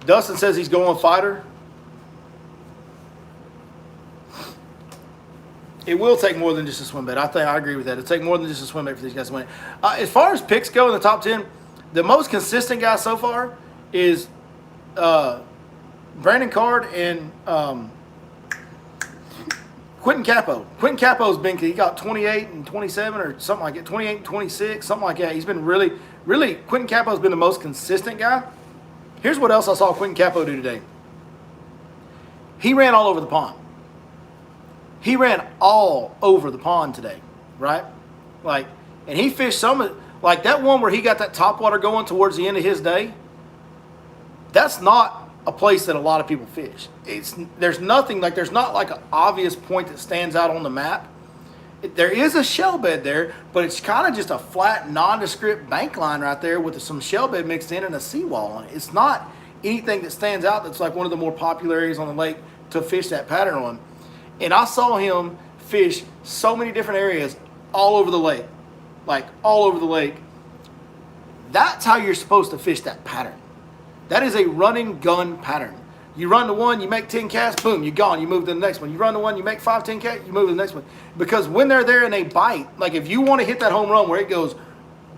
Dustin says he's going fighter. It will take more than just a swim bait. I agree with that. It'll take more than just a swim bait for these guys to win. As far as picks go in the top 10, the most consistent guy so far is Brandon Card and Quentin Capo. Quentin Capo's been, he got 28 and 27 or something like that, 28 and 26, something like that. He's been really, Quentin Capo's been the most consistent guy. Here's what else I saw Quentin Capo do today. He ran all over the pond. He ran all over the pond today, right? Like, and he fished like that one where he got that top water going towards the end of his day. That's not a place that a lot of people fish. There's not like an obvious point that stands out on the map. There is a shell bed there, but it's kind of just a flat, nondescript bank line right there with some shell bed mixed in and a seawall on it. It's not anything that stands out that's like one of the more popular areas on the lake to fish that pattern on. And I saw him fish so many different areas all over the lake, like all over the lake. That's how you're supposed to fish that pattern. That is a run and gun pattern. You run the one, you make 10 casts, boom, you're gone. You move to the next one. You run the one, you make 5, 10 casts, you move to the next one. Because when they're there and they bite, like if you want to hit that home run where it goes,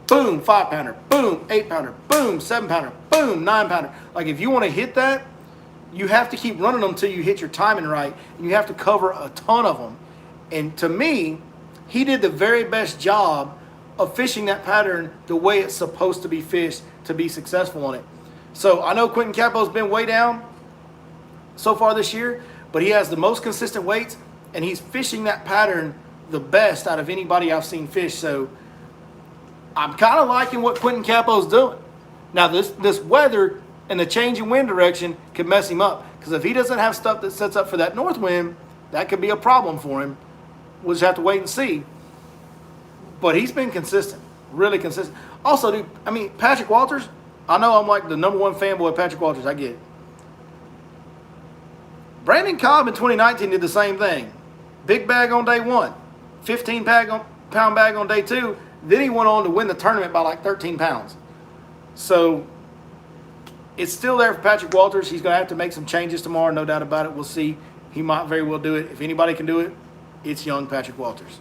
boom, 5-pounder, boom, 8-pounder, boom, 7-pounder, boom, 9-pounder. Like if you want to hit that, you have to keep running them until you hit your timing right, and you have to cover a ton of them. And to me, he did the very best job of fishing that pattern the way it's supposed to be fished to be successful on it. So I know Quentin Capo's been way down so far this year, but he has the most consistent weights, and he's fishing that pattern the best out of anybody I've seen fish. So I'm kind of liking what Quentin Capo's doing. Now this weather and the change in wind direction could mess him up, because if he doesn't have stuff that sets up for that north wind, that could be a problem for him. We'll just have to wait and see. But he's been consistent, really consistent. Also, dude, I mean, Patrick Walters, I know I'm like the #1 fanboy of Patrick Walters. I get it. Brandon Cobb in 2019 did the same thing. Big bag on day 1, 15-pound bag on day 2. Then he went on to win the tournament by like 13 pounds. So it's still there for Patrick Walters. He's going to have to make some changes tomorrow, no doubt about it. We'll see. He might very well do it. If anybody can do it, it's young Patrick Walters.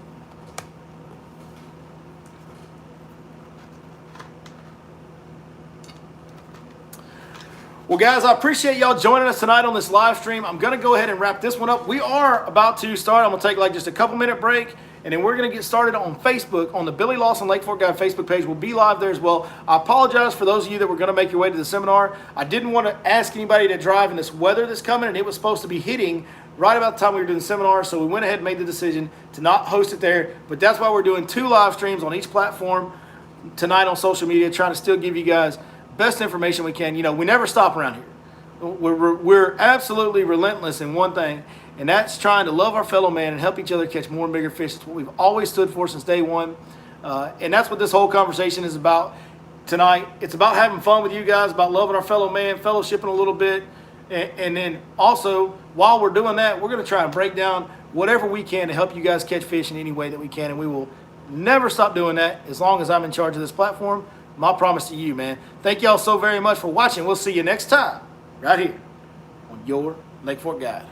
Well, guys, I appreciate y'all joining us tonight on this live stream. I'm going to go ahead and wrap this one up. We are about to start. I'm going to take like just a couple-minute break, and then we're going to get started on Facebook, on the Billy Lawson Lake Fork Guide Facebook page. We'll be live there as well. I apologize for those of you that were going to make your way to the seminar. I didn't want to ask anybody to drive in this weather that's coming, and it was supposed to be hitting right about the time we were doing the seminar, so we went ahead and made the decision to not host it there. But that's why we're doing 2 live streams on each platform tonight on social media, trying to still give you guys best information we can. You know, we never stop around here. We're absolutely relentless in one thing, and that's trying to love our fellow man and help each other catch more and bigger fish. It's what we've always stood for since day one, and that's what this whole conversation is about tonight. It's about having fun with you guys, about loving our fellow man, fellowshipping a little bit, and then also, while we're doing that, we're going to try and break down whatever we can to help you guys catch fish in any way that we can, and we will never stop doing that as long as I'm in charge of this platform. My promise to you, man. Thank y'all so very much for watching. We'll see you next time right here on your Lake Fork Guide.